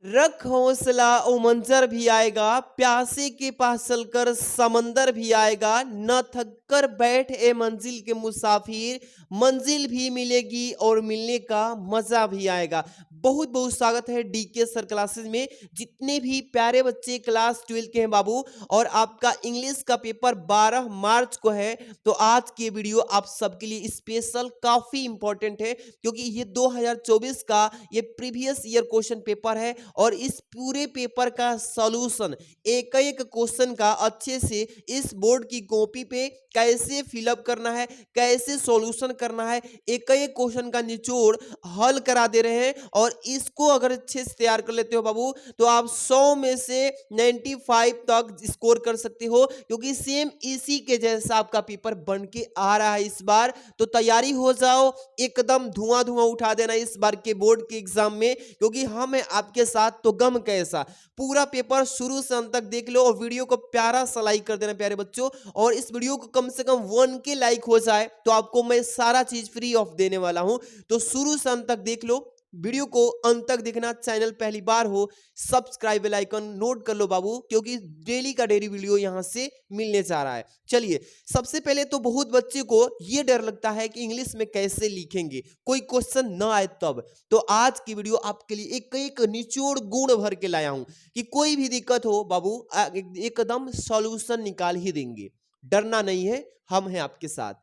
रख हौसला ओ मंजर भी आएगा, प्यासे के पास चलकर समंदर भी आएगा, न थक कर बैठ ए मंजिल के मुसाफिर, मंजिल भी मिलेगी और मिलने का मजा भी आएगा। बहुत बहुत स्वागत है डीके सर क्लासेस में। जितने भी प्यारे बच्चे क्लास 12 के हैं बाबू, और आपका इंग्लिश का पेपर 12 मार्च को है, तो आज की वीडियो आप सबके लिए स्पेशल काफी इंपॉर्टेंट है, क्योंकि ये 2024 का ये प्रीवियस ईयर क्वेश्चन पेपर है। और इस पूरे पेपर का सॉल्यूशन, एक एक क्वेश्चन का अच्छे से इस बोर्ड की कॉपी पे कैसे फिलअप करना है, कैसे सॉल्यूशन करना है, एक एक क्वेश्चन का निचोड़ हल करा दे रहे हैं। और इसको अगर अच्छे से तैयार कर लेते हो बाबू, तो आप 100 में से 95 तक स्कोर कर सकते हो, क्योंकि सेम इसी के जैसा आपका पेपर बन के आ रहा है इस बार। तो तैयारी हो जाओ, एकदम धुआं धुआं उठा देना इस बार के बोर्ड के एग्जाम में, क्योंकि हम हैं आपके साथ, तो गम कैसा। पूरा पेपर शुरू से अंत तक देख लो, और वीडियो को प्यारा सा लाइक कर देना प्यारे बच्चों। और इस वीडियो को कम से कम 1 के लाइक हो जाए तो आपको मैं सारा चीज फ्री ऑफ देने वाला हूं। तो शुरू से अंत तक देख लो, वीडियो को अंत तक देखना। चैनल पहली बार हो, सब्सक्राइब बेल आइकन नोट कर लो बाबू, क्योंकि डेली का डेली वीडियो यहां से मिलने जा रहा है। चलिए, सबसे पहले तो बहुत बच्चे को ये डर लगता है कि इंग्लिश में कैसे लिखेंगे, कोई क्वेश्चन ना आए तब। तो आज की वीडियो आपके लिए एक एक निचोड़ गुण भर के लाया हूं, कि कोई भी दिक्कत हो बाबू, एकदम सॉल्यूशन निकाल ही देंगे। डरना नहीं है, हम हैं आपके साथ।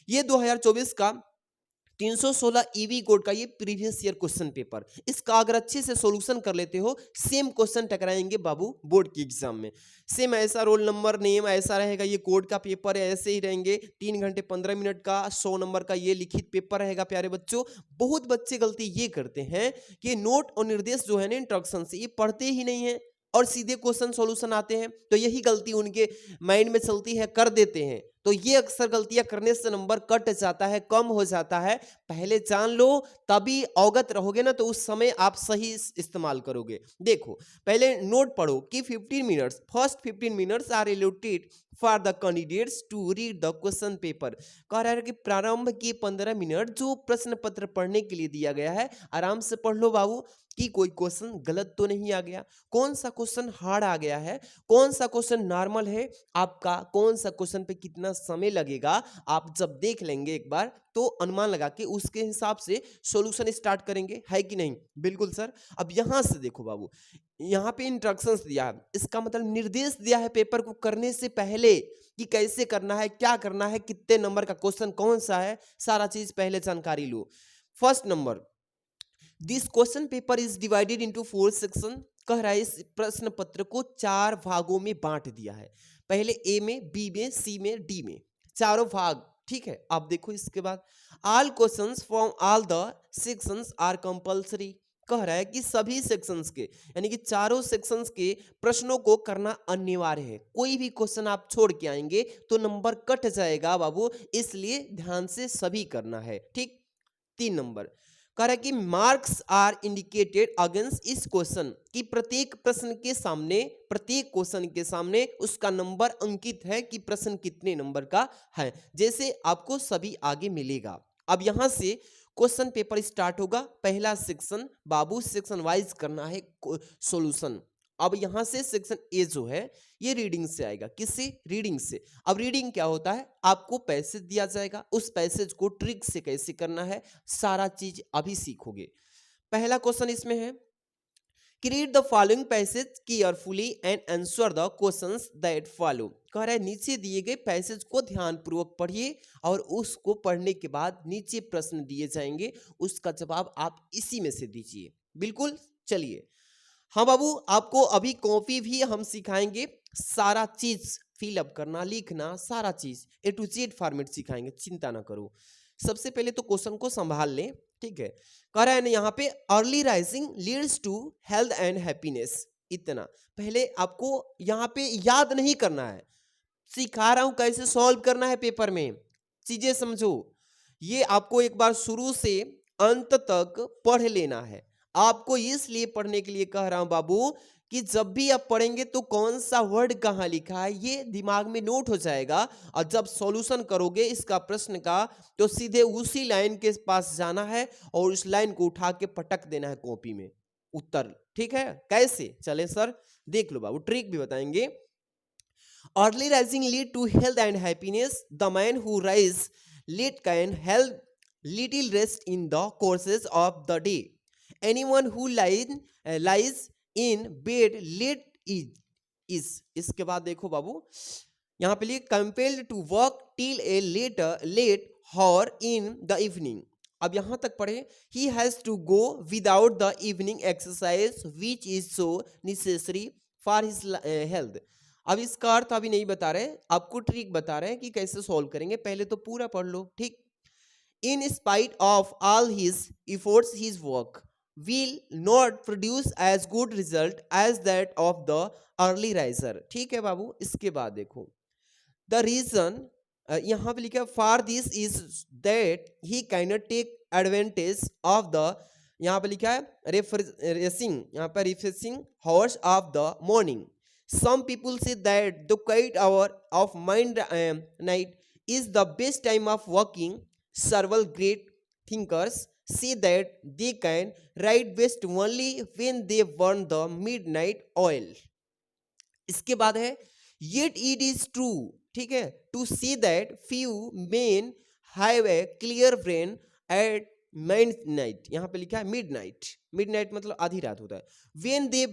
ये 2024 का 316 ईवी कोड का ये प्रीवियस ईयर क्वेश्चन पेपर, इसका अगर अच्छे से सॉल्यूशन कर लेते हो, सेम क्वेश्चन टकराएंगे बाबू बोर्ड के एग्जाम में। सेम ऐसा रोल नंबर नेम ऐसा रहेगा, ये कोड का पेपर है, ऐसे ही रहेंगे। 3 घंटे 15 मिनट का 100 नंबर का ये लिखित पेपर रहेगा प्यारे बच्चों। बहुत बच्चे गलती ये करते हैं कि नोट और निर्देश जो है ना, इंस्ट्रक्शन से, ये पढ़ते ही नहीं है और सीधे क्वेश्चन सॉल्यूशन आते हैं। तो यही गलती उनके माइंड में चलती है, कर देते हैं। तो ये अक्सर गलतियां करने से नंबर कट जाता है, कम हो जाता है। पहले जान लो, तभी अवगत रहोगे ना, तो उस समय आप सही इस्तेमाल करोगे। देखो, पहले नोट पढ़ो कि 15 minutes, first 15 minutes are allotted for the candidates to read the question paper. कह रहा है कि प्रारंभ के 15 मिनट जो प्रश्न पत्र पढ़ने के लिए दिया गया है, आराम से पढ़ लो बाबू, कि कोई क्वेश्चन गलत तो नहीं आ गया, कौन सा क्वेश्चन हार्ड आ गया है, कौन सा क्वेश्चन नॉर्मल है, आपका कौन सा क्वेश्चन पे कितना समय लगेगा। आप जब देख लेंगे एक बार, तो अनुमान लगा के उसके हिसाब से सॉल्यूशन स्टार्ट करेंगे, है कि नहीं? बिल्कुल सर। अब यहां से देखो बाबू, यहाँ पे इंस्ट्रक्शंस दिया है, इसका मतलब निर्देश दिया है पेपर को करने से पहले, कि कैसे करना है, क्या करना है, कितने नंबर का क्वेश्चन कौन सा है, सारा चीज पहले जानकारी लो। First number, this question paper is divided into 4 section. कह रहा है इस प्रश्न पत्र को 4 भागों में बांट दिया है। पहले ए में, बी में, सी में, डी में, चारों भाग। ठीक है, आप देखो इसके बाद, all questions from all the sections are compulsory. कह रहा है कि सभी सेक्शंस के, यानी कि चारों सेक्शंस के प्रश्नों को करना अनिवार्य है। कोई भी क्वेश्चन आप छोड़ के आएंगे तो नंबर कट जाएगा बाबू, इसलिए ध्यान से सभी करना है। ठीक। 3 नंबर, कह रहा है कि मार्क्स आर इंडिकेटेड अगेंस्ट इस क्वेश्चन, कि प्रत्येक प्रश्न के सामने, प्रत्येक क्वेश्चन के सामने उसका नंबर अंकित है कि प्रश्न कितने नंबर का है, जैसे आपको सभी आगे मिलेगा। अब यहां से क्वेश्चन पेपर स्टार्ट होगा। पहला सेक्शन बाबू, सेक्शन वाइज करना है सॉल्यूशन। अब यहां से सेक्शन ए जो है, ये रीडिंग से आएगा। किससे? रीडिंग से। अब रीडिंग क्या होता है, आपको पैसेज दिया जाएगा, उस पैसेज को ट्रिक से कैसे करना है, सारा चीज अभी सीखोगे। पहला क्वेश्चन इसमें है कि read the following passage carefully and answer the questions that follow. कह रहा है नीचे दिए गए पैसेज को ध्यानपूर्वक पढ़िए, और उसको पढ़ने के बाद नीचे प्रश्न दिए जाएंगे, उसका जवाब आप इसी में से दीजिए। बिल्कुल। चलिए, हाँ बाबू, आपको अभी कॉपी भी हम सिखाएंगे, सारा चीज फिलअप करना, लिखना, सारा चीज ए टू जेड फॉर्मेट सिखाएंगे, चिंता ना करो। सबसे पहले तो क्वेश्चन को संभाल लें। ठीक है, कह रहा है ना यहाँ पे, early rising leads to health and happiness. इतना पहले आपको यहाँ पे याद नहीं करना है, सिखा रहा हूं कैसे सॉल्व करना है पेपर में, चीजें समझो। ये आपको एक बार शुरू से अंत तक पढ़ लेना है। आपको इसलिए पढ़ने के लिए कह रहा हूं बाबू, कि जब भी आप पढ़ेंगे तो कौन सा वर्ड कहां लिखा है ये दिमाग में नोट हो जाएगा, और जब सॉल्यूशन करोगे इसका प्रश्न का, तो सीधे उसी लाइन के पास जाना है और उस लाइन को उठा के पटक देना है कॉपी में उत्तर। ठीक है, कैसे चले सर, देख लो बाबू, ट्रिक भी बताएंगे। Early rising lead to health and happiness, the man who rise late can help little rest in the courses of the day, anyone who lies in bed late is. इसके बाद देखो बाबू, यहाँ पे लिए compelled to work till a late hour in the evening. अब यहां तक पढ़े, he has to go without the evening exercise which is so necessary for his health. अब इसका अर्थ अभी नहीं बता रहे, आपको ट्रिक बता रहे हैं कि कैसे सॉल्व करेंगे, पहले तो पूरा पढ़ लो, ठीक। In spite of all his efforts his work will not produce as good result as that of the early riser. ठीक है बाबू, इसके बाद देखो, द रीजन यहाँ पे लिखा for this is that he cannot take advantage of the, यहाँ पे लिखा है रिफ्रेशिंग, यहाँ पर refreshing hours of the morning. Some people say that the quiet hour of mind night is the best time of working. several great thinkers say that they can write best only when they burn the midnight oil। इसके बाद है yet it is true, ठीक है, to say that few men have a clear brain at midnight। यहाँ पे लिखा है midnight, midnight मतलब आधी रात होता है, when they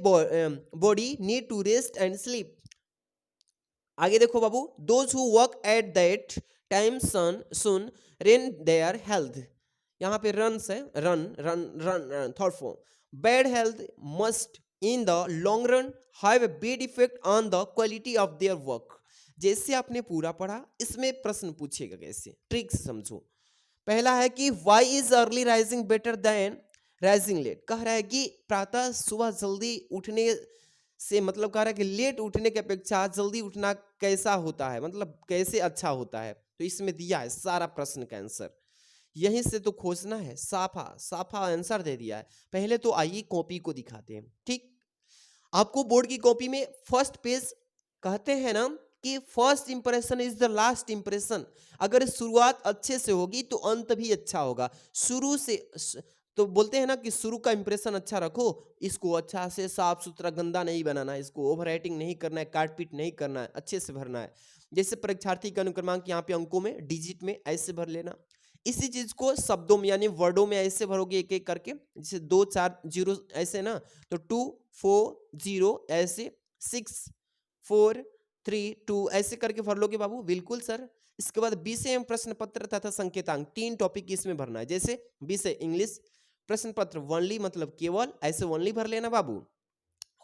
body need to rest and sleep। आगे देखो बाबू, those who work at that time soon run their health। यहाँ पे रन से run third form. Bad health must in the long run have a bad effect on the quality of their work. जैसे आपने पूरा पढ़ा, इसमें प्रश्न पूछेगा कैसे, ट्रिक से समझो। पहला है कि why is early rising better than rising late. कह रहा है कि प्रातः सुबह जल्दी उठने से मतलब कह रहा है कि लेट उठने की अपेक्षा जल्दी उठना कैसा होता है, मतलब कैसे अच्छा होता है। तो इसमें दिया है सारा प्रश्न का आंसर, यहीं से तो खोजना है, साफा साफा आंसर दे दिया है। पहले तो आइए कॉपी को दिखाते हैं, ठीक। आपको बोर्ड की कॉपी में फर्स्ट पेज कहते हैं ना कि first impression is the last impression. अगर शुरुआत अच्छे से होगी तो अंत भी अच्छा होगा। शुरू से तो बोलते हैं ना कि शुरू का इंप्रेशन अच्छा रखो, इसको अच्छा से साफ सुथरा गंदा नहीं बनाना है, इसको ओवर राइटिंग नहीं करना है, काट पीट नहीं करना है, अच्छे से भरना है। जैसे परीक्षार्थी का अनुक्रमांक यहाँ पे अंकों में डिजिट में ऐसे भर लेना, इसी चीज को शब्दों में यानी वर्डों में ऐसे भरोगे एक एक करके, जैसे 2 4 0 ऐसे ना, तो 2 4 0 ऐसे, 6 4 3 2 ऐसे करके भर लोगे बाबू। बिल्कुल सर। इसके बाद विषय प्रश्न पत्र तथा संकेतांक 3 टॉपिक इसमें भरना है। जैसे विषय इंग्लिश, प्रश्न पत्र वनली मतलब केवल, ऐसे वनली भर लेना बाबू,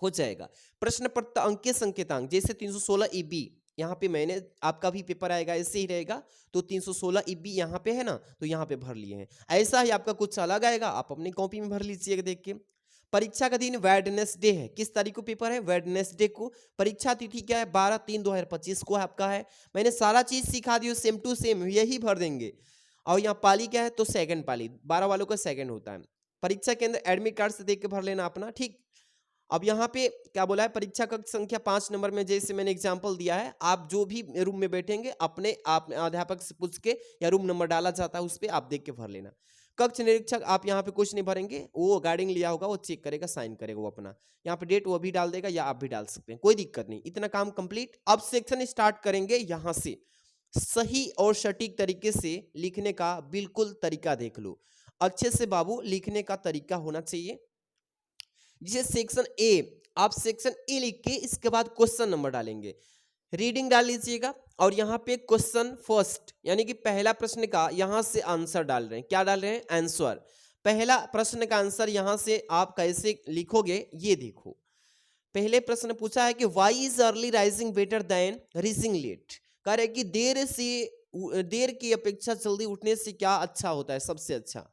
हो जाएगा। प्रश्न पत्र अंक संकेतांक जैसे 316 ईबी, यहाँ पे मैंने आपका भी पेपर आएगा ऐसे ही रहेगा, तो 316 ईबी यहाँ पे है ना, तो यहाँ पे भर लिए हैं। ऐसा ही आपका कुछ अलग आएगा, आप अपनी कॉपी में भर लीजिएगा देख के। परीक्षा का दिन वेडनेसडे है, किस तारीख को पेपर है, वेडनेसडे को। परीक्षा तिथि क्या है, 12/3/2025 को आपका है। मैंने सारा चीज सिखा दी, सेम टू सेम यही भर देंगे। और यहाँ पाली क्या है, तो सेकंड पाली, 12 वालों का सेकंड होता है। परीक्षा के अंदर एडमिट कार्ड से देख के भर लेना अपना, ठीक। अब यहाँ पे क्या बोला है, परीक्षा कक्ष संख्या 5 नंबर में, जैसे मैंने एग्जांपल दिया है, आप जो भी रूम में बैठेंगे अपने आप अध्यापक से पूछ के या रूम नंबर डाला जाता है उस पर आप देख के भर लेना। कक्ष निरीक्षक आप यहाँ पे कुछ नहीं भरेंगे, वो गार्डिंग लिया होगा, वो चेक करेगा, साइन करेगा वो अपना। यहाँ पे डेट वो भी डाल देगा या आप भी डाल सकते हैं, कोई दिक्कत नहीं। इतना काम कंप्लीट। अब सेक्शन स्टार्ट करेंगे यहाँ से। सही और सटीक तरीके से लिखने का बिल्कुल तरीका देख लो, अच्छे से बाबू लिखने का तरीका होना चाहिए। जिसे सेक्शन ए, आप सेक्शन ए लिख के इसके बाद क्वेश्चन नंबर डालेंगे, रीडिंग डाल लीजिएगा, और यहाँ पे क्वेश्चन फर्स्ट यानी कि पहला प्रश्न का यहाँ से आंसर डाल रहे हैं। क्या डाल रहे हैं, आंसर। पहला प्रश्न का आंसर यहाँ से आप कैसे लिखोगे ये देखो। पहले प्रश्न पूछा है कि why is early rising better than rising late. कह रहे कि देर की अपेक्षा जल्दी उठने से क्या अच्छा होता है, सबसे अच्छा।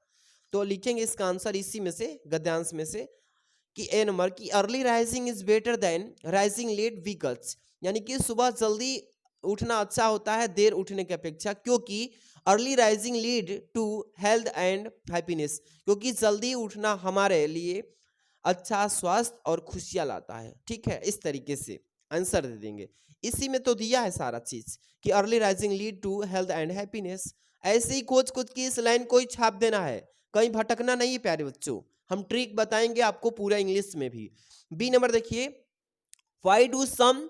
तो लिखेंगे इसका आंसर इसी में से, गद्यांश में से, कि ए नंबर की early rising is better than rising late vehicles, यानी कि सुबह जल्दी उठना अच्छा होता है देर उठने की अपेक्षा, क्योंकि early rising lead to health and happiness, क्योंकि जल्दी उठना हमारे लिए अच्छा स्वास्थ्य और खुशियां लाता है। ठीक है, इस तरीके से आंसर दे देंगे। इसी में तो दिया है सारा चीज कि early rising lead to health and happiness. ऐसे ही खोज की इस लाइन को ही छाप देना है, कहीं भटकना नहीं है प्यारे बच्चों। हम ट्रिक बताएंगे आपको पूरा इंग्लिश में भी। बी नंबर देखिए, why do some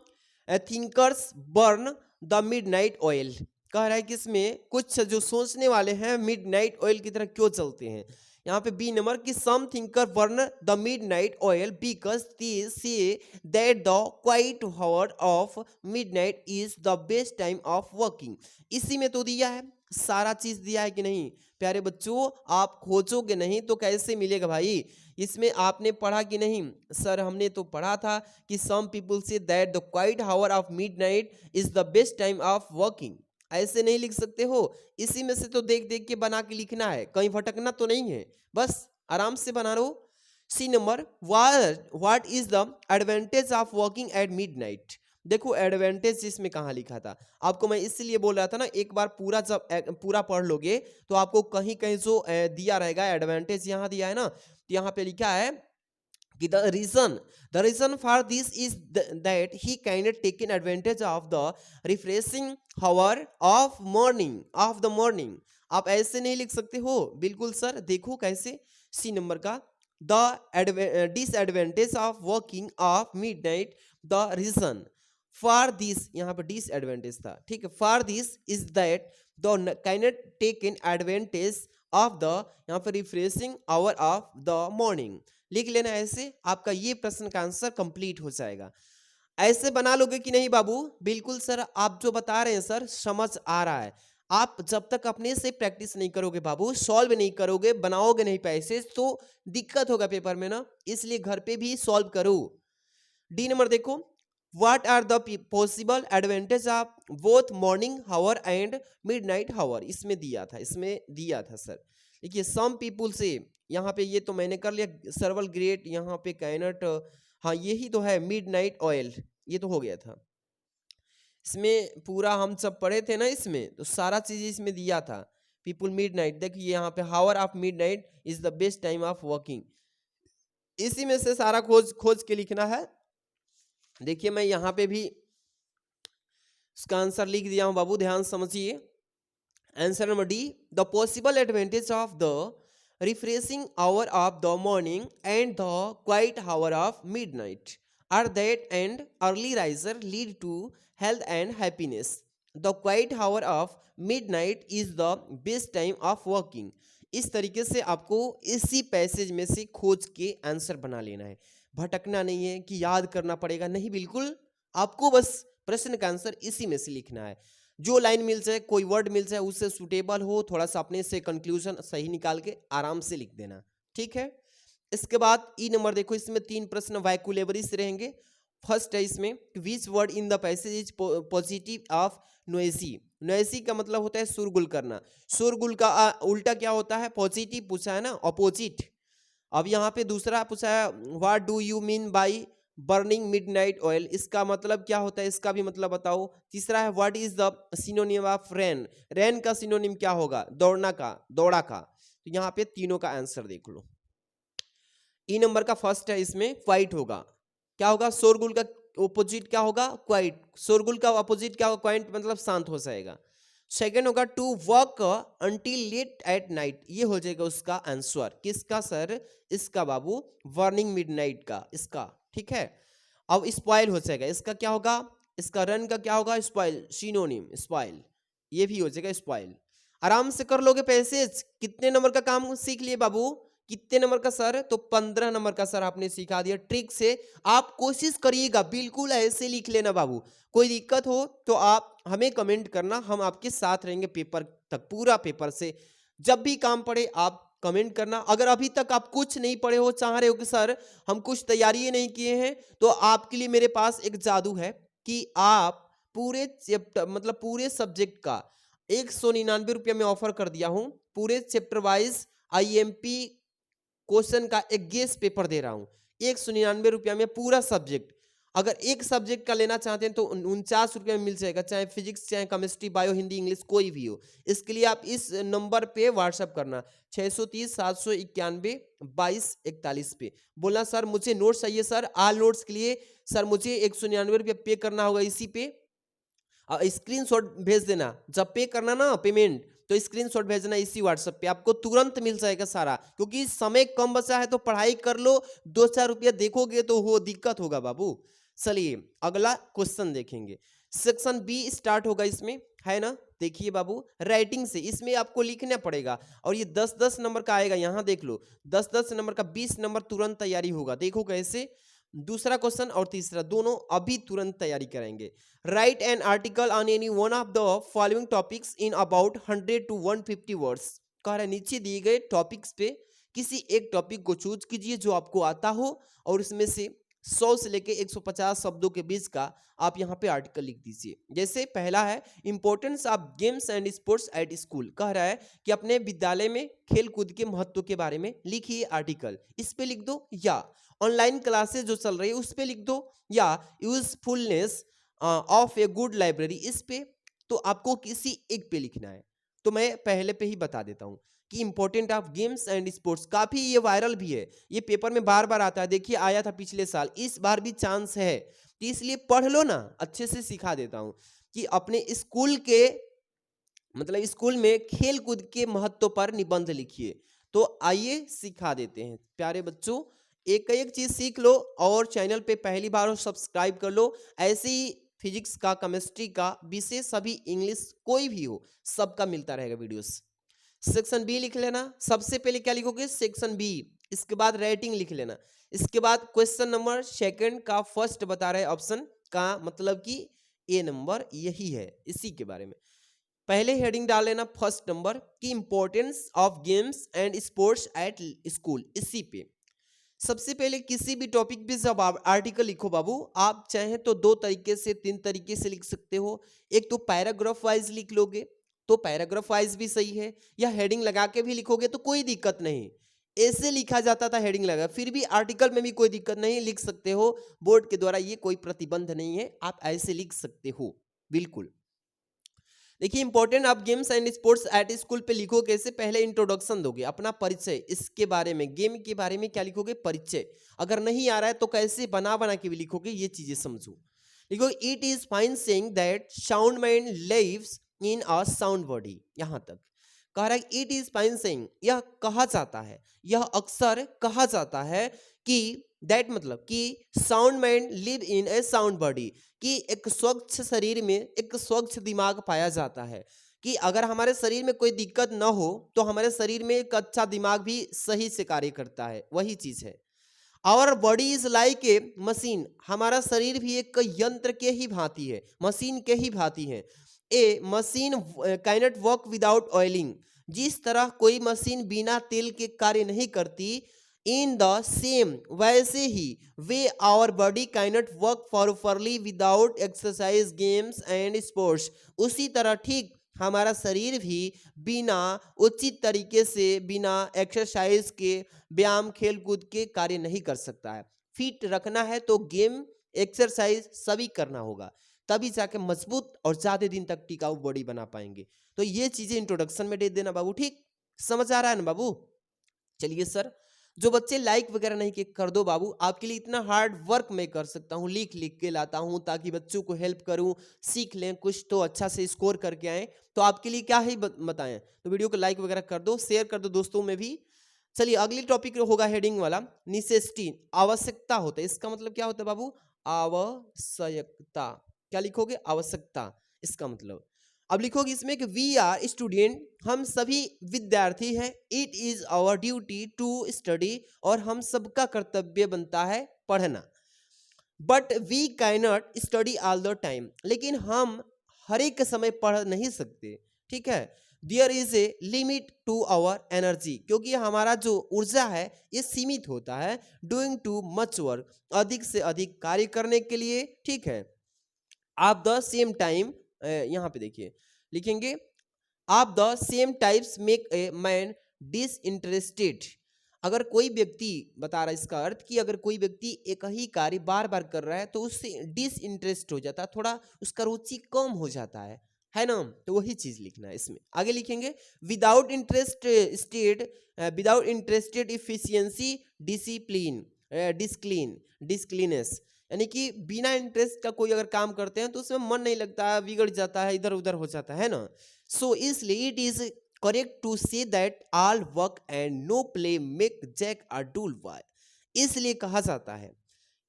thinkers burn the midnight oil. कह रहा है कि इसमें कुछ जो सोचने वाले हैं मिडनाइट ऑयल की तरह क्यों चलते हैं। यहाँ पे बी नंबर कि some thinker burn the midnight oil because they say that the quiet hour of midnight is the best time of working. इसी में तो दिया है, सारा चीज दिया है कि नहीं प्यारे बच्चों। आप खोजोगे नहीं तो कैसे मिलेगा भाई। इसमें आपने पढ़ा कि नहीं सर, हमने तो पढ़ा था कि some people say that the quiet hour of midnight is the best time of working. ऐसे नहीं लिख सकते हो, इसी में से तो देख देख के बना के लिखना है, कहीं भटकना तो नहीं है, बस आराम से बना लो। C number, what is the advantage of working at midnight. देखो एडवांटेज इसमें कहाँ लिखा था, आपको मैं इसलिए बोल रहा था ना, एक बार पूरा जब पूरा पढ़ लोगे तो आपको कहीं कहीं जो दिया रहेगा एडवांटेज यहाँ दिया है ना, तो यहाँ पे लिखा है कि the reason for this is that he kind of taken advantage of the refreshing hour of the morning। आप ऐसे नहीं लिख सकते हो बिल्कुल सर, देखो कैसे। सी नंबर का, the disadvantage of working of midnight, the reason for this, यहाँ पर disadvantage था, ठीक है, for this is that the kind of taken advantage of the, यहाँ पर refreshing hour of the morning लिख लेना ऐसे, आपका ये प्रश्न का आंसर कंप्लीट हो जाएगा। ऐसे बना लोगे कि नहीं बाबू। बिल्कुल सर, आप जो बता रहे हैं सर समझ आ रहा है। आप जब तक अपने से प्रैक्टिस नहीं करोगे बाबू, सॉल्व नहीं करोगे, बनाओगे नहीं पैसे, तो दिक्कत होगा पेपर में ना, इसलिए घर पे भी सॉल्व करो। डी नंबर देखो, what are the possible advantage of both morning hour and midnight hour. इसमें दिया था सर। देखिए सम पीपुल से, यहाँ पे ये तो मैंने कर लिया सर्वल ग्रेट, यहाँ पे कैनट, हाँ यही तो है मिडनाइट ऑयल, ये तो हो गया था। इसमें पूरा हम सब पढ़े थे ना, इसमें तो सारा चीज इसमें दिया था। पीपुल मिडनाइट, देखिए यहाँ पे hour of midnight is the best time of working, इसी में से सारा खोज के लिखना है। देखिए मैं यहाँ पे भी इसका आंसर लिख दिया हूँ बाबू, ध्यान समझिए। Answer number D, the possible advantage of the refreshing hour of the morning and the quiet hour of midnight are that and early riser lead to health and happiness. The quiet hour of midnight is the best time of working। इस तरीके से आपको इसी passage में से खोज के answer बना लेना है, भटकना नहीं है कि याद करना पड़ेगा, नहीं, बिल्कुल आपको बस प्रश्न का आंसर इसी में से लिखना है। जो लाइन मिल जाए, कोई वर्ड मिल जाए उससे सुटेबल हो, थोड़ा सा अपने से कंक्लूजन सही निकाल के आराम से लिख देना, ठीक है। इसके बाद ई नंबर देखो, इसमें 3 प्रश्न वैकुलेबरी से रहेंगे। फर्स्ट है इसमें, which word in the passage is positive of नोएसी। नोएसी का मतलब होता है शोरगुल करना, शोरगुल का उल्टा क्या होता है, पॉजिटिव पूछा है ना, अपोजिट। अब यहाँ पे दूसरा पूछा है, what do you mean by burning midnight oil, इसका मतलब क्या होता है, इसका भी मतलब बताओ। तीसरा है, what is the synonym of rain, rain का सिनोनिम क्या होगा, दौड़ा का। तो यहाँ पे तीनों का आंसर देख लो। ई नंबर का फर्स्ट है, इसमें क्वाइट होगा, क्या होगा, शोरगुल का ऑपोजिट क्या होगा, क्वाइट। शोरगुल का ऑपोजिट क्या होगा, क्वाइट, मतलब शांत हो जाएगा। सेकेंड होगा, to work until late at night, ये हो जाएगा उसका आंसर। किसका सर, इसका बाबू, बर्निंग मिडनाइट का, इसका, ठीक है। अब स्पॉइल हो जाएगा, इसका क्या होगा, इसका रन का क्या होगा, स्पॉइल, सिनोनिम स्पॉइल, ये भी हो जाएगा स्पॉइल। आराम से कर लोगे पैसेज। कितने नंबर का काम सीख लिए बाबू, कितने नंबर का सर, तो 15 नंबर का सर आपने सिखा दिया ट्रिक से। आप कोशिश करिएगा बिल्कुल ऐसे लिख लेना बाबू। कोई दिक्कत हो तो आप हमें कमेंट करना, हम आपके साथ रहेंगे पेपर तक, पूरा पेपर से। जब भी काम पड़े आप कमेंट करना। अगर अभी तक आप कुछ नहीं पढ़े हो, चाह रहे हो कि सर हम कुछ तैयारी नहीं किए हैं, तो आपके लिए मेरे पास एक जादू है कि आप पूरे चैप्टर, मतलब पूरे सब्जेक्ट का 199 रुपया में ऑफर कर दिया हूं। पूरे चैप्टर वाइज आईएमपी क्वेश्चन का एक गेस पेपर दे रहा हूं 199 रुपया में, पूरा सब्जेक्ट। अगर एक सब्जेक्ट का लेना चाहते हैं तो 49 रुपये में मिल जाएगा, चाहे फिजिक्स, चाहे केमिस्ट्री, बायो, हिंदी, इंग्लिश, कोई भी हो। इसके लिए आप इस नंबर पे व्हाट्सअप करना 630 791 2241 पे, बोलना सर मुझे नोट्स चाहिए सर। आल नोट्स के लिए सर मुझे 199 रुपये पे करना होगा, इसी पे स्क्रीनशॉट भेज देना। जब पे करना ना पेमेंट, तो स्क्रीनशॉट भेजना इसी व्हाट्सएप पे, आपको तुरंत मिल जाएगा सारा, क्योंकि समय कम बचा है तो पढ़ाई कर लो, 2-4 रुपया देखोगे तो हो दिक्कत होगा बाबू। चलिए अगला क्वेश्चन देखेंगे। सेक्शन बी स्टार्ट होगा इसमें, है ना। देखिए बाबू, राइटिंग से इसमें आपको लिखना पड़ेगा और ये 10-10 नंबर का आएगा। यहाँ देख लो 10-10 नंबर का 20 नंबर तुरंत तैयारी होगा। देखो कैसे, दूसरा क्वेश्चन और तीसरा दोनों अभी तुरंत तैयारी करेंगे। Right an article on any one of the following topics in about 100 to 150 words. कह रहा है नीचे दिए गए टॉपिक्स पे किसी एक टॉपिक को चूज कीजिए जो आपको आता हो और उसमें से 100 से लेके 150 शब्दों के बीच का आप यहाँ पे आर्टिकल लिख दीजिए। जैसे पहला है importance of games and sports at school. कह रहा है कि अपने विद्यालय में खेल कूद के महत्व के बारे में लिखिए आर्टिकल, इस पे लिख दो, या ऑनलाइन क्लासेस जो चल रही है उस पे लिख दो, या usefulness of a good library, इस पे। तो आपको किसी एक पे लिखना है। तो मैं पहले पे ही बता देता हूँ कि important of games and sports, काफी ये वायरल भी है, ये पेपर में बार बार आता है। देखिए आया था पिछले साल, इस बार भी चांस है, तो इसलिए पढ़ लो ना, अच्छे से सिखा देता हूँ कि अपने स्कूल के मतलब स्कूल में खेल कूद के महत्व पर निबंध लिखिए। तो आइए सिखा देते हैं प्यारे बच्चों, एक एक चीज सीख लो और चैनल पे पहली बार हो सब्सक्राइब कर लो। ऐसे ही फिजिक्स का, केमिस्ट्री का, विशेष सभी इंग्लिश कोई भी हो सबका मिलता रहेगा वीडियोस। सेक्शन बी लिख लेना, सबसे पहले क्या लिखोगे सेक्शन बी, इसके बाद राइटिंग लिख लेना, इसके बाद क्वेश्चन नंबर सेकंड का फर्स्ट बता रहे ऑप्शन का, मतलब कि ए नंबर यही है, इसी के बारे में पहले हेडिंग डाल लेना फर्स्ट नंबर की importance of games and sports at school. इसी पे सबसे पहले किसी भी टॉपिक पे जब आप आर्टिकल लिखो बाबू, आप चाहें तो 2 तरीके से 3 तरीके से लिख सकते हो। एक तो पैराग्राफ वाइज लिख लोगे तो पैराग्राफ वाइज भी सही है, या हेडिंग लगा के भी लिखोगे तो कोई दिक्कत नहीं। ऐसे लिखा जाता था हेडिंग लगा, फिर भी आर्टिकल में भी कोई दिक्कत नहीं, लिख सकते हो। बोर्ड के द्वारा ये कोई प्रतिबंध नहीं है, आप ऐसे लिख सकते हो बिल्कुल। देखिए इंपॉर्टेंट आप games and sports at school पे लिखो कैसे, पहले इंट्रोडक्शन दोगे, अपना परिचय, इसके बारे में, गेम के बारे में क्या लिखोगे, परिचय। अगर नहीं आ रहा है तो कैसे बना बना के भी लिखोगे, ये चीजें समझो। लिखो it is fine saying that sound mind lives in a sound body. यहां तक कह रहा है इट इज फाइन सेइंग, यह कहा जाता है, यह अक्सर कहा जाता है कि दैट मतलब कि sound mind live in A sound body, कि एक स्वच्छ शरीर में एक स्वच्छ दिमाग पाया जाता है, कि अगर हमारे शरीर में कोई दिक्कत न हो तो हमारे शरीर में एक अच्छा दिमाग भी सही से कार्य करता है, वही चीज है। Our body is like a machine, हमारा शरीर भी एक यंत्र के ही भांति है, मशीन के ही भांति है। A machine cannot work without oiling, जिस तरह कोई मशीन बिना तेल के कार्य नहीं करती, इन द सेम वैसे ही way our body cannot work properly without exercise games and sports, उसी तरह ठीक हमारा शरीर भी बिना उचित तरीके से, बिना एक्सरसाइज के, व्यायाम खेल कूद के कार्य नहीं कर सकता है। फिट रखना है तो गेम एक्सरसाइज सभी करना होगा, तभी जाके मजबूत और ज्यादा दिन तक टिकाऊ बॉडी बना पाएंगे। तो ये चीजें इंट्रोडक्शन में दे देना बाबू, ठीक समझ आ रहा है ना बाबू। चलिए सर, जो बच्चे लाइक वगैरह नहीं किए कर दो बाबू, आपके लिए इतना हार्ड वर्क मैं कर सकता हूँ, लिख लिख के लाता हूँ ताकि बच्चों को हेल्प करूँ, सीख लें कुछ तो अच्छा से स्कोर करके आए। तो आपके लिए क्या ही बताएं, तो वीडियो को लाइक वगैरह कर दो, शेयर कर दो दोस्तों में भी। चलिए अगली टॉपिक होगा हेडिंग वाला नेसेसिटी, आवश्यकता होता है, इसका मतलब क्या होता है बाबू, आवश्यकता। क्या लिखोगे, आवश्यकता, इसका मतलब। अब लिखोगे इसमें कि वी आर स्टूडेंट, हम सभी विद्यार्थी हैं। It is our duty to study, और हम सबका कर्तव्य बनता है पढ़ना। But we cannot study all the time, लेकिन हम हर एक समय पढ़ नहीं सकते, ठीक है। There is a limit to our energy, क्योंकि हमारा जो ऊर्जा है ये सीमित होता है। डूइंग टू मच वर्क, अधिक से अधिक कार्य करने के लिए, ठीक है। आप द सेम टाइम, यहाँ पे देखिए लिखेंगे आप the same types make a man disinterested. अगर कोई व्यक्ति, बता रहा है इसका अर्थ कि अगर कोई व्यक्ति एक ही कार्य बार बार कर रहा है तो उससे डिसइंटरेस्ट हो जाता है, थोड़ा उसका रुचि कम हो जाता है ना। तो वही चीज लिखना है इसमें। आगे लिखेंगे विदाउट इंटरेस्टेड इफिशियंसी डिसिप्लिन, डिस्क्लीनेस, यानी कि बिना इंटरेस्ट का कोई अगर काम करते हैं तो उसमें मन नहीं लगता है, बिगड़ जाता है, इधर उधर हो जाता है ना। सो इसलिए it is correct to say that all work and no play make Jack a dull boy. इसलिए कहा जाता है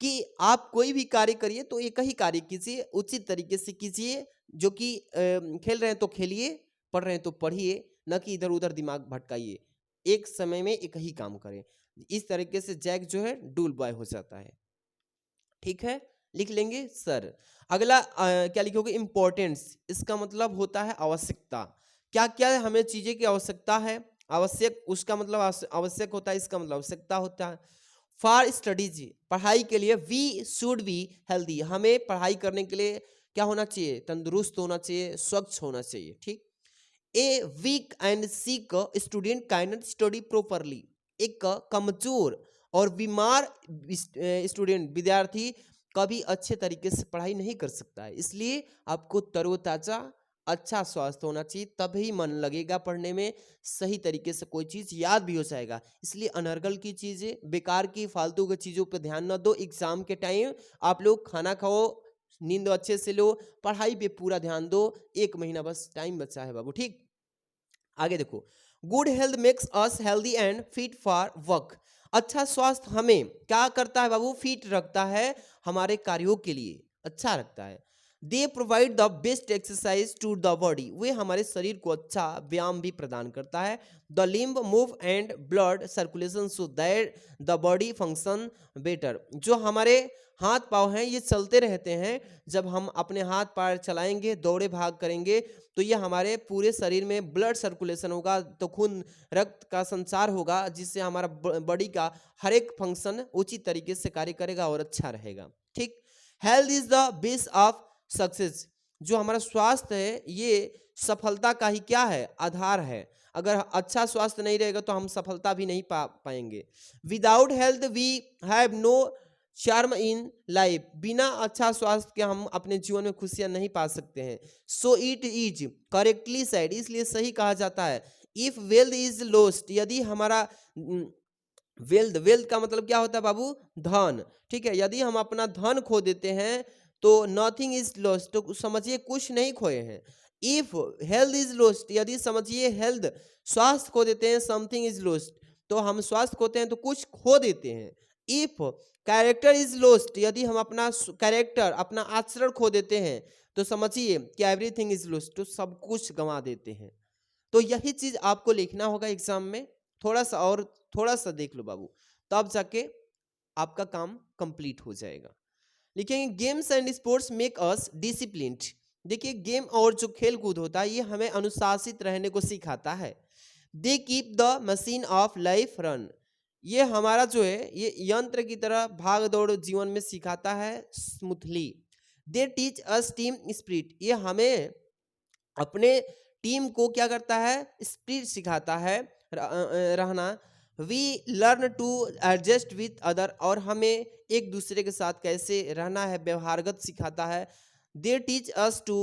कि आप कोई भी कार्य करिए तो एक ही कार्य कीजिए, उचित तरीके से कीजिए, जो कि खेल रहे हैं तो खेलिए, पढ़ रहे हैं तो पढ़िए, न कि इधर उधर दिमाग भटकाइए, एक समय में एक ही काम करें। इस तरीके से जैक जो है डूल बॉय हो जाता है। ठीक है, लिख लेंगे सर। अगला क्या लिखोगे, इंपॉर्टेंस, इसका मतलब होता है आवश्यकता। क्या क्या हमें चीजें की आवश्यकता है, आवश्यक, उसका मतलब आवश्यक होता है, इसका मतलब आवश्यकता होता है। फॉर स्टडीज, पढ़ाई के लिए, वी शुड बी हेल्दी, हमें पढ़ाई करने के लिए क्या होना चाहिए, तंदुरुस्त होना चाहिए, स्वच्छ होना चाहिए। ठीक, a weak and sick student can not study properly, एक कमजोर और बीमार स्टूडेंट, विद्यार्थी कभी अच्छे तरीके से पढ़ाई नहीं कर सकता है। इसलिए आपको तरोताजा, अच्छा स्वास्थ्य होना चाहिए, तभी मन लगेगा पढ़ने में, सही तरीके से कोई चीज याद भी हो जाएगा। इसलिए अनर्गल की चीजें, बेकार की फालतू की चीजों पर ध्यान न दो। एग्जाम के टाइम आप लोग खाना खाओ, नींद अच्छे से लो, पढ़ाई पे पूरा ध्यान दो। 1 महीना बस टाइम बचा है बाबू। ठीक, आगे देखो, good health makes us healthy and fit for work. अच्छा स्वास्थ्य हमें क्या करता है बाबू, फिट रखता है, हमारे कार्यों के लिए अच्छा रखता है। They provide the best exercise to the body, वे हमारे शरीर को अच्छा व्यायाम भी प्रदान करता है। The limb move and blood circulation so that the body function better, जो हमारे हाथ पाँव हैं ये चलते रहते हैं, जब हम अपने हाथ पैर चलाएंगे, दौड़े भाग करेंगे, तो ये हमारे पूरे शरीर में ब्लड सर्कुलेशन होगा, तो खून रक्त का संचार होगा, जिससे हमारा बॉडी का हर एक फंक्शन उचित तरीके से कार्य करेगा और अच्छा रहेगा। ठीक, health is the base of success, जो हमारा स्वास्थ्य है ये सफलता का ही क्या है, आधार है। अगर अच्छा स्वास्थ्य नहीं रहेगा तो हम सफलता भी नहीं पाएंगे। Without health we have no charm in life, बिना अच्छा स्वास्थ्य के हम अपने जीवन में खुशियां नहीं पा सकते हैं। So it is correctly said, इसलिए सही कहा जाता है, इफ वेल्थ इज लॉस्ट, यदि हमारा वेल्थ, वेल्थ का मतलब क्या होता है बाबू, धन। ठीक है, यदि हम अपना धन खो देते हैं तो नथिंग इज लॉस्ट, तो समझिए कुछ नहीं खोए हैं। इफ हेल्थ इज लॉस्ट, यदि समझिए हेल्थ, स्वास्थ्य खो देते हैं, समथिंग इज लॉस्ट, तो हम स्वास्थ्य खोते हैं तो कुछ खो देते हैं। इफ कैरेक्टर इज लॉस्ट, यदि हम अपना कैरेक्टर, अपना आचरण खो देते हैं, तो समझिए कि एवरीथिंग इज लॉस्ट, तो सब कुछ गंवा देते हैं। तो यही चीज आपको लिखना होगा एग्जाम में। थोड़ा सा और थोड़ा सा देख लो बाबू, तब जाके आपका काम कंप्लीट हो जाएगा। लिखेंगे games and sports make us disciplined. देखिए, गेम और जो खेल कूद होता है ये हमें अनुशासित रहने को सिखाता है। They keep the machine of life run, ये हमारा जो है ये यंत्र की तरह भाग दौड़ जीवन में सिखाता है स्मूथली। दे टीच अस टीम स्पिरिट, ये हमें अपने टीम को क्या करता है, स्पिरिट सिखाता है रहना। We learn to adjust with other, और हमें एक दूसरे के साथ कैसे रहना है, व्यवहारगत सिखाता है। They teach us to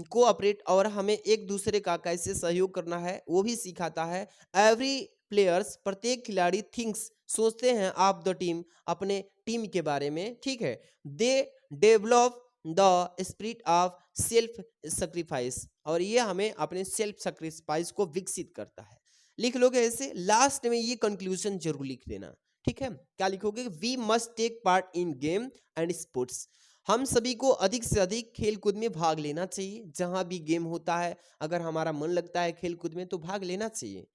cooperate, और हमें एक दूसरे का कैसे सहयोग करना है वो भी सिखाता है। एवरी प्लेयर्स, प्रत्येक खिलाड़ी, थिंक्स, सोचते हैं, ऑफ द टीम, अपने टीम के बारे में। ठीक है, they develop the spirit of self sacrifice, और ये हमें अपने सेल्फ सेक्रीफाइस को विकसित करता है। लिख लोगे ऐसे, लास्ट में ये कंक्लूजन जरूर लिख देना। ठीक है, क्या लिखोगे, we must take part in game and sports, हम सभी को अधिक से अधिक खेल कूद में भाग लेना चाहिए। जहां भी गेम होता है, अगर हमारा मन लगता है खेल कूद में तो भाग लेना चाहिए,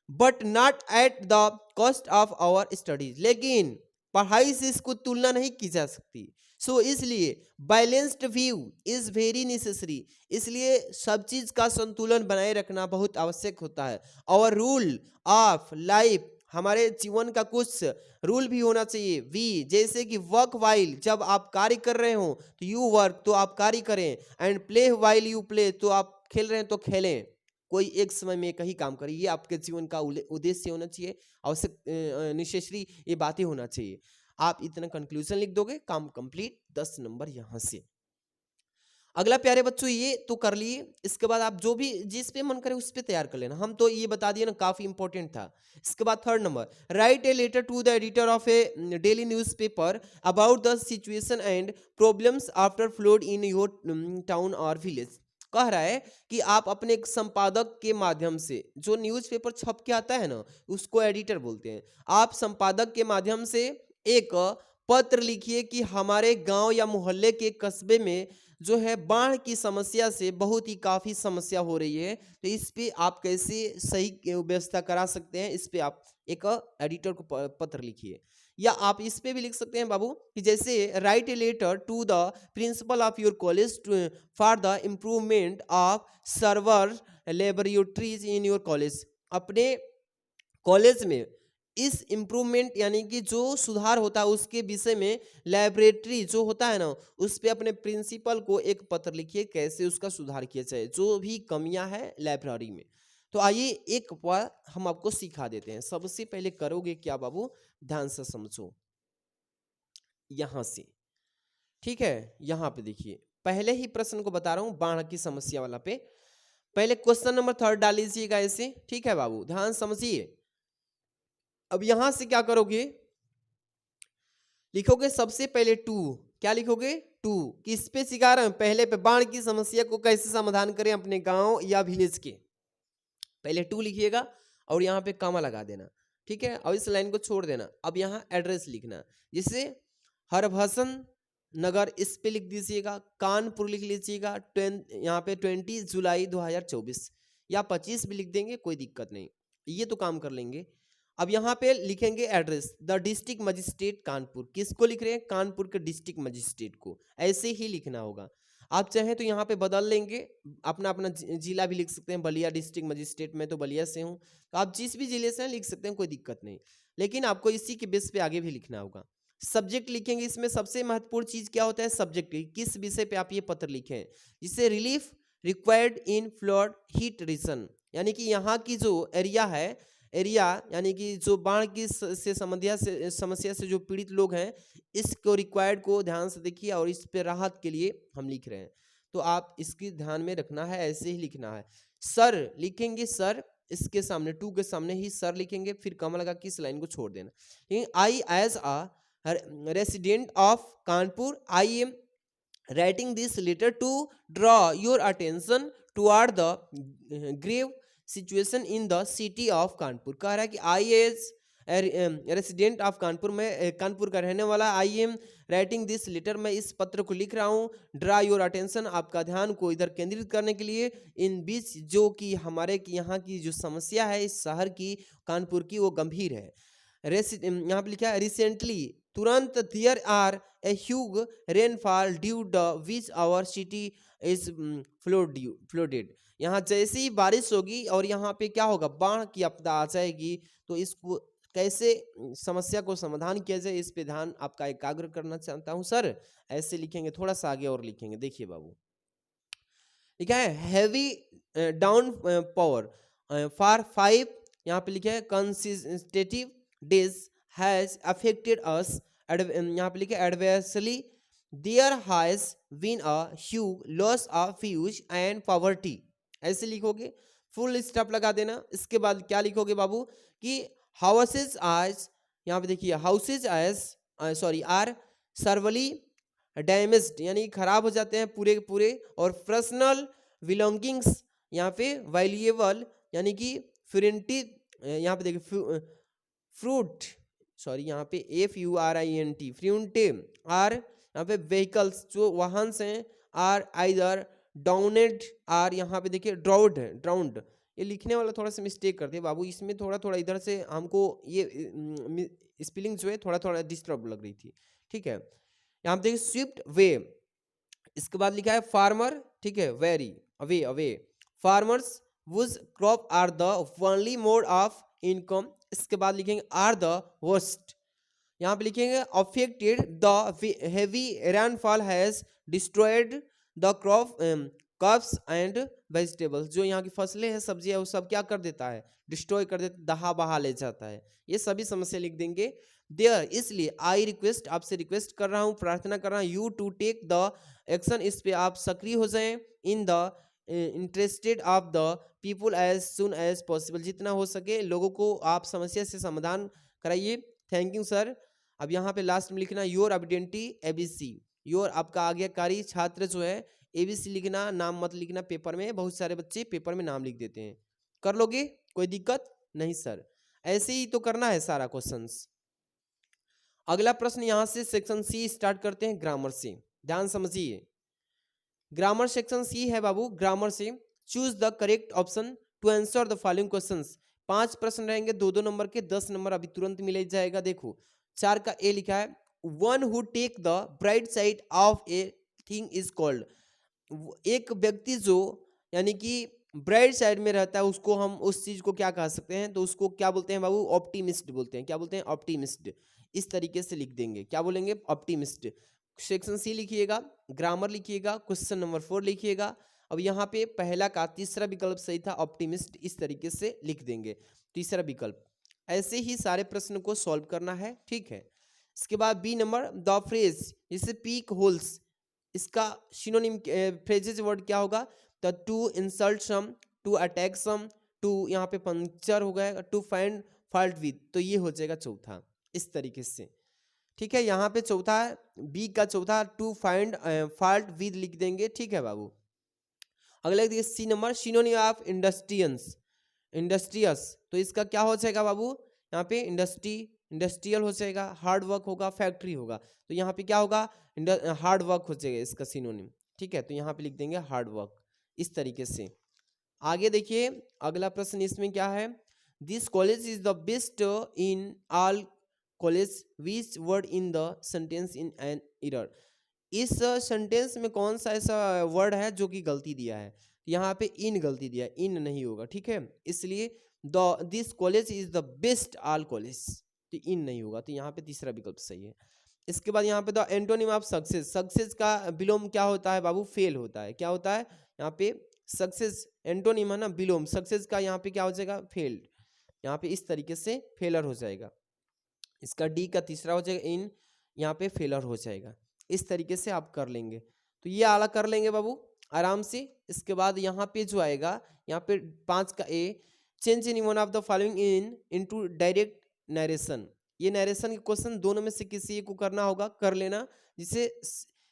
but not at the cost of our studies, लेकिन पढ़ाई से इसको तुलना नहीं की जा सकती। सो इसलिए balanced view is very necessary, इसलिए सब चीज का संतुलन बनाए रखना बहुत आवश्यक होता है। और रूल ऑफ लाइफ, हमारे जीवन का कुछ रूल भी होना चाहिए। वी, जैसे कि वर्क वाइल, जब आप कार्य कर रहे हो तो यू वर्क, तो आप कार्य करें, and play while you play, तो आप खेल रहे हैं तो खेलें। कोई एक समय में एक ही काम करिए, ये आपके जीवन का उद्देश्य होना चाहिए, आवश्यक नेसेसरी ये बातें होना चाहिए। आप इतना कंक्लूजन लिख दोगे, काम कंप्लीट, 10 नंबर यहां से। अगला प्यारे बच्चों ये तो कर लिए, इसके बाद आप जो भी जिस पे मन करे उस पे तैयार कर लेना, हम तो ये बता दिए ना, काफी इंपॉर्टेंट था। इसके बाद third number, write a letter to the editor of a daily newspaper about the situation and problems after flood in your town और विलेज। कह रहा है कि आप अपने एक संपादक के माध्यम से, जो न्यूज़पेपर छप के आता है ना उसको एडिटर बोलते हैं, आप संपादक के माध्यम से एक पत्र लिखिए कि हमारे गांव या मोहल्ले के कस्बे में जो है बाढ़ की समस्या से बहुत ही काफ़ी समस्या हो रही है, तो इस पे आप कैसे सही व्यवस्था करा सकते हैं, इस पे आप एक एडिटर को पत्र लिखिए। या आप इस पे भी लिख सकते हैं बाबू कि जैसे write a letter to the principal of your college for the improvement of server laboratories in your college. अपने कॉलेज में इस इम्प्रूवमेंट यानी कि जो सुधार होता है उसके विषय में लाइब्रेटरी जो होता है ना उस पे अपने प्रिंसिपल को एक पत्र लिखिए कैसे उसका सुधार किया जाए, जो भी कमियां हैं लाइब्रेरी में। तो आइए एक बार हम आपको सिखा देते हैं। सबसे पहले करोगे क्या बाबू, ध्यान से समझो। यहां से ठीक है, यहां पे देखिए पहले ही प्रश्न को बता रहा हूं बाढ़ की समस्या वाला पे। पहले क्वेश्चन नंबर 3 डाल लीजिएगा ऐसे, ठीक है बाबू, ध्यान समझिए। अब यहां से क्या करोगे, लिखोगे सबसे पहले टू। क्या लिखोगे, टू। किस पे सिखा रहे हैं, पहले पे बाढ़ की समस्या को कैसे समाधान करें अपने गांव या विलेज के। पहले टू लिखिएगा और यहाँ पे कॉमा लगा देना, ठीक है, और इस लाइन को छोड़ देना। अब यहाँ एड्रेस लिखना, जिससे हरभसन नगर इस पे लिख दीजिएगा, कानपुर लिख लीजिएगा, यहाँ पे 20 जुलाई 2024 या 25 भी लिख देंगे, कोई दिक्कत नहीं, ये तो काम कर लेंगे। अब यहाँ पे लिखेंगे address, the district magistrate Kanpur. किसको लिख रहे हैं, कानपुर के डिस्ट्रिक्ट मजिस्ट्रेट को, ऐसे ही लिखना होगा। आप चाहें तो यहाँ पे बदल लेंगे, अपना अपना जिला भी लिख सकते हैं, बलिया डिस्ट्रिक्ट मजिस्ट्रेट, मैं तो बलिया से हूँ, तो आप जिस भी जिले से हैं लिख सकते हैं, कोई दिक्कत नहीं, लेकिन आपको इसी के बेस पे आगे भी लिखना होगा। सब्जेक्ट लिखेंगे, इसमें सबसे महत्वपूर्ण चीज क्या होता है, सब्जेक्ट, किस विषय पे आप ये पत्र लिखें, जिससे relief required in flood hit region, यानी कि यहाँ की जो एरिया है, एरिया यानी कि जो बाढ़ की से समस्या से जो पीड़ित लोग हैं, इसको रिक्वायर्ड को ध्यान से देखिए, और इस पे राहत के लिए हम लिख रहे हैं, तो आप इसकी ध्यान में रखना है, ऐसे ही लिखना है। सर लिखेंगे, सर इसके सामने टू के सामने ही सर लिखेंगे, फिर कॉमा लगा के इस लाइन को छोड़ देना। I as a resident of Kanpur I am writing this letter to draw your attention toward the grave situation in the city of Kanpur. कह रहा है कि I as resident of Kanpur, मैं कानपुर का रहने वाला, I am writing this letter, मैं इस पत्र को लिख रहा हूँ, ड्रा योर अटेंशन, आपका ध्यान को इधर केंद्रित करने के लिए, इन बीच जो कि हमारे की यहाँ की जो समस्या है इस शहर की, कानपुर की, वो गंभीर है। यहाँ पे लिखा है रिसेंटली, तुरंत, there are a huge rainfall due the which our city is flooded. यहाँ जैसे ही बारिश होगी और यहाँ पे क्या होगा, बाढ़ की आपदा आ जाएगी, तो इसको कैसे समस्या को समाधान किया जाए, इस पे ध्यान आपका एकाग्र करना चाहता हूँ सर। ऐसे लिखेंगे, थोड़ा सा आगे और लिखेंगे, देखिए बाबू लिखा है हैवी डाउन पावर फॉर 5, यहाँ पे लिखा है consecutive days has affected us, यहाँ पे लिखा है adversely, there has been a huge loss of fuse and poverty. ऐसे लिखोगे, फुल स्टॉप लगा देना। इसके बाद क्या लिखोगे बाबू कि हाउसेज आज, यहाँ पे देखिए houses as sorry are severely damaged, यानी खराब हो जाते हैं पूरे के पूरे, और पर्सनल बिलोंगिंग्स यहाँ पे वैल्यूएबल, यानी कि फ्रेंटी, यहाँ पे देखिए फ्रूट, सॉरी यहाँ पे FURINT फ्रूटे आर, यहाँ पे व्हीकल्स जो वाहन से आर आइदर डाउनेड, आर यहाँ पे देखिए ड्राउड है, ड्राउंड, ये लिखने वाला थोड़ा सा मिस्टेक करते हैं बाबू, इसमें थोड़ा थोड़ा इधर से हमको ये स्पेलिंग जो है थोड़ा थोड़ा डिस्टर्ब लग रही थी, ठीक है। यहाँ पे देखिए स्विफ्ट वे, इसके बाद लिखा है फार्मर, ठीक है, very away away, farmers whose crop are the only mode of income. इसके बाद लिखेंगे आर द वर्स्ट, यहाँ पे लिखेंगे affected the heavy rainfall has destroyed the crops and vegetables, जो यहाँ की फसलें हैं, सब्जियां, वो सब क्या कर देता है, डिस्ट्रॉय कर देता, दहा बहा ले जाता है। ये सभी समस्या लिख देंगे। देयर, इसलिए आई रिक्वेस्ट, आपसे रिक्वेस्ट कर रहा हूँ, प्रार्थना कर रहा हूँ, you to take the action, इस पे आप सक्रिय हो जाएं, in the interested of the people as soon as possible, जितना हो सके लोगों को आप समस्या से समाधान कराइए। Thank you sir. अब यहाँ पे लास्ट में लिखना योर एबिडेंटी एबीसी, योर आपका आज्ञाकारी छात्र जो है एबीसी लिखना, नाम मत लिखना पेपर में, बहुत सारे बच्चे पेपर में नाम लिख देते हैं। कर लोगे, कोई दिक्कत नहीं सर, ऐसे ही तो करना है सारा क्वेश्चंस। अगला प्रश्न यहाँ से सेक्शन सी स्टार्ट करते हैं ग्रामर से, ध्यान समझिए। ग्रामर सेक्शन सी है बाबू, ग्रामर से choose the correct option to answer the following questions. 5 प्रश्न रहेंगे 2-2 नंबर के, 10 नंबर अभी तुरंत मिल जाएगा। देखो 4 का ए लिखा है, one who take the bright side of a thing is called, एक व्यक्ति जो यानी कि ब्राइट साइड में रहता है उसको हम उस चीज को क्या कह सकते हैं, तो उसको क्या बोलते हैं बाबू, ऑप्टिमिस्ट बोलते हैं। क्या बोलते हैं, ऑप्टिमिस्ट। इस तरीके से लिख देंगे, क्या बोलेंगे, ऑप्टिमिस्ट। सेक्शन सी लिखिएगा, ग्रामर लिखिएगा, क्वेश्चन नंबर 4 लिखिएगा। अब यहाँ पे पहला का तीसरा विकल्प सही था, ऑप्टिमिस्ट, इस तरीके से लिख देंगे तीसरा विकल्प। ऐसे ही सारे प्रश्न को सॉल्व करना है, ठीक है। इसके बाद बी नंबर, द फ्रेज, जैसे पीक होल्स, इसका सिनोनिम फ्रेजेज वर्ड क्या होगा, तो to insult some, to attack some, to यहाँ पे पंक्चर हो गया, टू फाइंड फॉल्ट विद, तो ये हो जाएगा चौथा, इस तरीके से, ठीक है। यहाँ पे चौथा बी का चौथा टू फाइंड फॉल्ट विद लिख देंगे, ठीक है बाबू। अगला देखिए C number, synonym of industrians, industrious, तो इसका क्या हो जाएगा बाबू, यहाँ पे इंडस्ट्री, इंडस्ट्रियल हो जाएगा, हार्ड वर्क होगा, फैक्ट्री होगा, तो यहाँ पे क्या होगा, हार्ड वर्क हो जाएगा इसका सिनोनिम, ठीक है। तो यहाँ पे लिख देंगे हार्ड वर्क, इस तरीके से। आगे देखिए अगला प्रश्न इसमें क्या है, this college is the best in all college, which word in the sentence in an error, इस सेंटेंस में कौन सा ऐसा वर्ड है जो कि गलती दिया है, यहाँ पे इन गलती दिया है, इन नहीं होगा, ठीक है। इसलिए the this college is the best all college, तो इन नहीं होगा, तो यहाँ पे तीसरा विकल्प सही है। इसके बाद यहाँ पे the antonym of success, success का विलोम क्या होता है बाबू, फेल होता है। क्या होता है यहाँ पे, सक्सेस एंटोनिम है ना, विलोम, सक्सेस का यहाँ पे क्या हो जाएगा, फेल्ड, यहाँ पे इस तरीके से फेलर हो जाएगा। इसका डी का तीसरा हो जाएगा इन, यहाँ पे फेलर हो जाएगा। इस तरीके से आप कर लेंगे, तो ये आला कर लेंगे बाबू आराम से। इसके बाद यहाँ पे जो आएगा, यहाँ पे 5 का A, change in one of the following in into direct narration, ये नरेशन के क्वेश्चन दोनों में से किसी एक को करना होगा, कर लेना। जिसे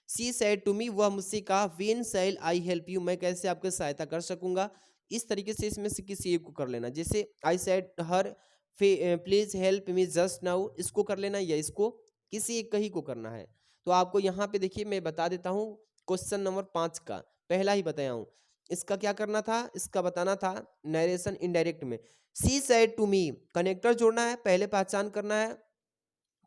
सी सेड टू मी, वह मुझसे कहा, when shall I help you, मैं कैसे आपकी सहायता कर सकूंगा, इस तरीके से इसमें से किसी एक को कर लेना। जैसे I said her please help me just now, इसको कर लेना, या इसको किसी एक ही को करना है। तो आपको यहाँ पे देखिए मैं बता देता हूँ, क्वेश्चन नंबर 5 का पहला ही बताया हूँ, इसका क्या करना था, इसका बताना था नरेशन इनडायरेक्ट में। She said to me, connector जोड़ना है, पहले पहचान करना है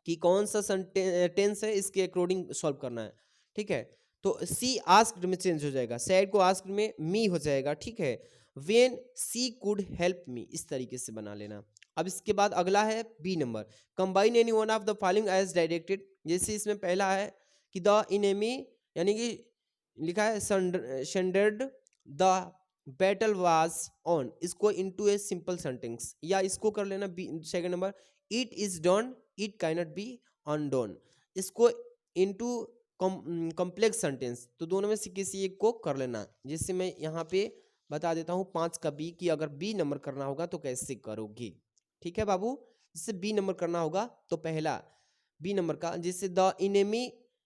कि कौन सा टेंस है, इसके अकॉर्डिंग सॉल्व करना है, ठीक है। तो सी आस्क्ड में चेंज हो जाएगा, सैड को आस्क्ड में मी हो जाएगा, ठीक है। When she could help me, इस तरीके से बना लेना। अब इसके बाद अगला है B number, combine any one of the following as directed, जैसे इसमें पहला है कि द इनेमी, यानी कि लिखा है surrendered the battle was on, इसको इनटू ए सिंपल सेंटेंस, या इसको कर लेना B second number, it is done, it cannot be undone, इसको इनटू कॉम्प्लेक्स सेंटेंस, तो दोनों में से किसी एक को कर लेना। जैसे मैं यहाँ पे बता देता हूँ 5 का बी, कि अगर बी नंबर करना होगा तो कैसे करोगे, ठीक है बाबू। जिससे बी नंबर करना होगा तो पहला बी नंबर का, जिससे द इनेमी,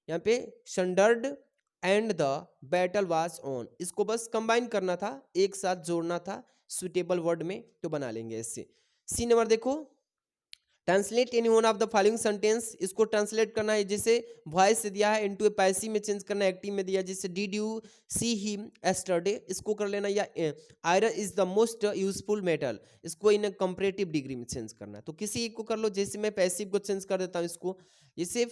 यहाँ पे surrendered and the battle was on, इसको बस कंबाइन करना था, एक साथ जोड़ना था सुटेबल वर्ड में, तो बना लेंगे इससे। सी नंबर देखो, translate any one of the following sentence, इसको ट्रांसलेट करना है, जैसे वॉइस से दिया है इनटू ए पैसिव में चेंज करना है, एक्टिव में दिया, जैसे did you see him yesterday, इसको कर लेना, या iron is the most useful metal, इसको इन कंपैरेटिव डिग्री में चेंज करना है, तो किसी एक को कर लो। जैसे मैं पैसिव को चेंज कर देता हूँ इसको, जैसे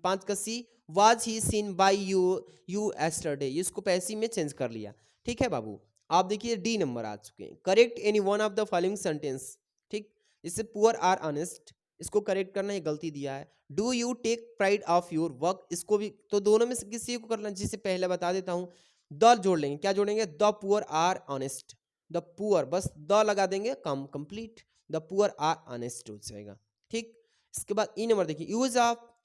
5 का C, was he seen by you yesterday, इसको पैसिव में चेंज कर लिया, ठीक है बाबू। आप देखिए डी नंबर आ चुके हैं, correct any one of the following sentence, ठीक, जैसे पुअर आर ऑनेस्ट, इसको करेक्ट करना, ये गलती दिया है। Do you take pride of your work, इसको भी, तो दोनों में से किसी को करना, जिसे पहले बता देता हूँ, द जोड़ लेंगे, क्या जोड़ेंगे, the poor are honest, the poor बस द लगा देंगे, कम complete, the poor are honest हो जाएगा, ठीक। इसके बाद ई नंबर देखिए,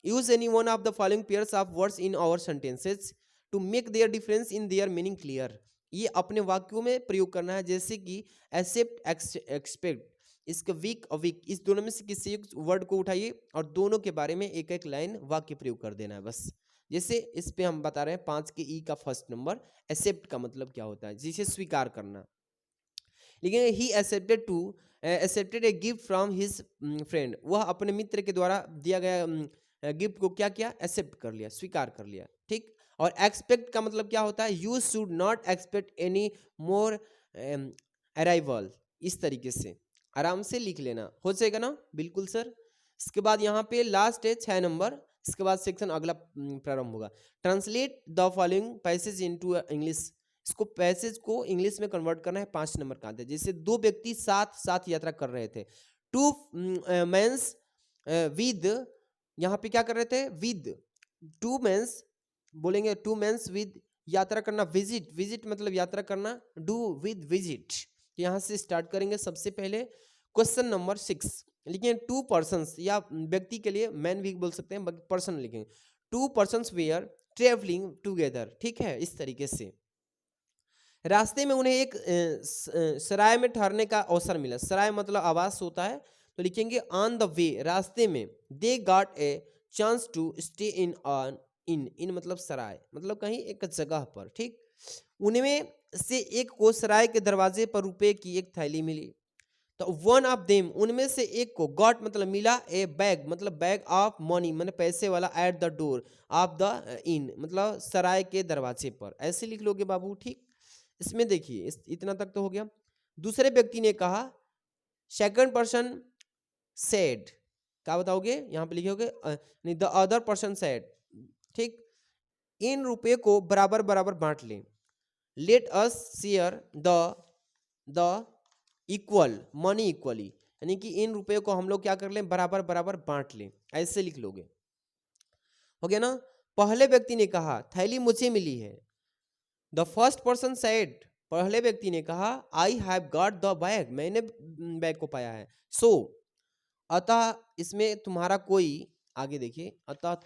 use any one of the following pairs of words in our sentences to make their difference in their meaning clear. ये अपने वाक्यों में प्रयोग करना है, जैसे कि एक्सेप्ट, एक्सपेक्ट, इसका वीक और वीक, इस दोनों में से किसी एक वर्ड को उठाइए और दोनों के बारे में एक एक लाइन वाक्य प्रयोग कर देना है बस। जैसे इस पे हम बता रहे हैं 5 के ई का फर्स्ट नंबर, एक्सेप्ट का मतलब क्या होता है, जिसे स्वीकार करना। लेकिन he accepted a gift from his friend, वह अपने मित्र के द्वारा दिया गया गिफ्ट को क्या किया, एक्सेप्ट कर लिया, स्वीकार कर लिया, ठीक। और एक्सपेक्ट का मतलब क्या होता है, you should not expect any more arrival, इस तरीके से आराम से लिख लेना, हो जाएगा ना, बिल्कुल सर। इसके बाद यहाँ पे लास्ट है 6 नंबर, इसके बाद सेक्शन अगला प्रारंभ होगा। Translate the following passage into English, इसको पैसेज को इंग्लिश में कन्वर्ट करना है। 5 नंबर का आता है, जैसे 2 व्यक्ति साथ साथ यात्रा कर रहे थे, 2 मेंस विद, यहाँ पे क्या कर रहे थे, विद, 2 मेंस बोलेंगे 2 मेंस विद, यात्रा करना, विजिट, विजिट मतलब यात्रा करना, डू विद विजिट। यहाँ से स्टार्ट करेंगे सबसे पहले क्वेश्चन नंबर 6, लिखें 2 पर्सन्स, या व्यक्ति के लिए मैन भी बोल सकते हैं, पर्सन लिखेंगे, 2 पर्सन्स वेयर ट्रेवलिंग टुगेदर, ठीक है, इस तरीके से। रास्ते में उन्हें एक सराय में ठहरने का अवसर मिला, सराय मतलब आवास होता है, तो लिखेंगे ऑन द वे, रास्ते में, they got a chance to stay in मतलब सराय मतलब कहीं एक जगह पर, ठीक। उनमें से एक को सराय के दरवाजे पर रुपए की एक थैली मिली, तो वन ऑफ देम, उनमें से एक को, गॉट मतलब मिला, ए बैग मतलब बैग ऑफ मनी मतलब पैसे वाला, at the door of the in मतलब सराय के दरवाजे पर, ऐसे लिख लोगे बाबू, ठीक। इसमें देखिए इतना तक तो हो गया। दूसरे व्यक्ति ने कहा, सेकंड पर्सन सेड, क्या बताओगे, यहाँ पे लिखोगे द अदर पर्सन सेड, ठीक। इन रुपए को बराबर बराबर बांट लें, let us share the equal money equally, यानी कि इन रुपए को हम लोग क्या कर लें, बराबर बराबर बांट लें, ऐसे लिख लोगे, हो गया ना। पहले व्यक्ति ने कहा, थैली मुझे मिली है, द फर्स्ट पर्सन सेड, पहले व्यक्ति ने कहा, I have got the bag, मैंने बैग को पाया है, सो अतः इसमें तुम्हारा कोई, आगे देखिए, अतः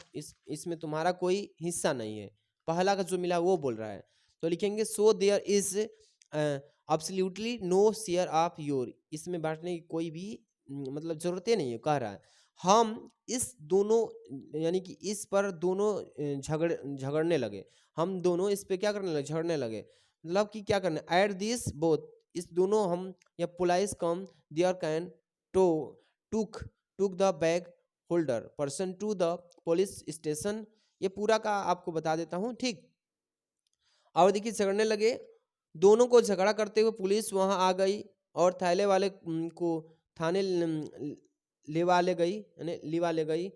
इसमें तुम्हारा कोई हिस्सा नहीं है, पहला का जो मिला वो बोल रहा है, तो लिखेंगे so there is absolutely no share of your, इसमें बांटने की कोई भी मतलब जरूरत नहीं है, कह रहा है। हम इस दोनों यानी कि इस पर दोनों झगड़ने लगे, हम दोनों इस पे क्या करने लगे, झगड़ने लगे, मतलब कि क्या करना, एट दिस बोथ, इस दोनों हम, या police come there can took the bag holder person to the police station, ये पूरा का आपको बता देता हूँ, ठीक। और देखिए झगड़ने लगे, दोनों को झगड़ा करते हुए पुलिस वहां आ गई और थैले वाले को थाने लिवा ले गई।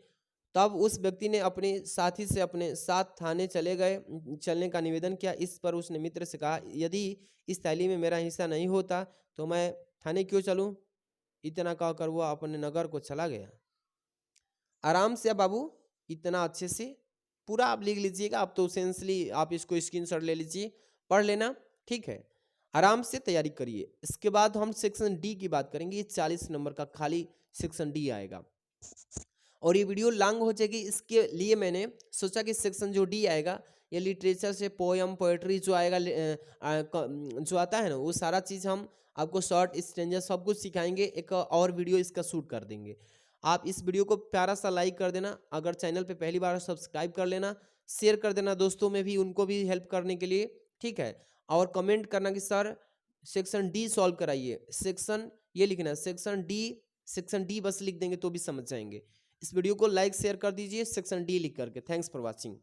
तब उस व्यक्ति ने अपने साथी से अपने साथ थाने चलने का निवेदन किया। इस पर उसने मित्र से कहा, यदि इस थैली में मेरा हिस्सा नहीं होता तो मैं थाने क्यों चलूं। इतना कहकर वह अपने नगर को चला गया। आराम से बाबू इतना अच्छे से पूरा आप लिख लीजिएगा। आप तो सेंसली आप इसको स्क्रीनशॉट ले लीजिए, पढ़ लेना, ठीक है। आराम से तैयारी करिए। इसके बाद हम सेक्शन डी की बात करेंगे। ये 40 नंबर का खाली सेक्शन डी आएगा और ये वीडियो लॉन्ग हो जाएगी। इसके लिए मैंने सोचा कि सेक्शन जो डी आएगा ये लिटरेचर से पोएम पोएट्री जो आएगा जो आता है ना, वो सारा चीज़ हम आपको शॉर्ट स्ट्रेंजर सब कुछ सिखाएंगे। एक और वीडियो इसका शूट कर देंगे। आप इस वीडियो को प्यारा सा लाइक कर देना, अगर चैनल पे पहली बार सब्सक्राइब कर लेना, शेयर कर देना दोस्तों में भी, उनको भी हेल्प करने के लिए, ठीक है। और कमेंट करना कि सर सेक्शन डी सॉल्व कराइए। सेक्शन ये लिखना सेक्शन डी बस लिख देंगे तो भी समझ जाएंगे। इस वीडियो को लाइक शेयर कर दीजिए सेक्शन डी लिख करके। Thanks for watching.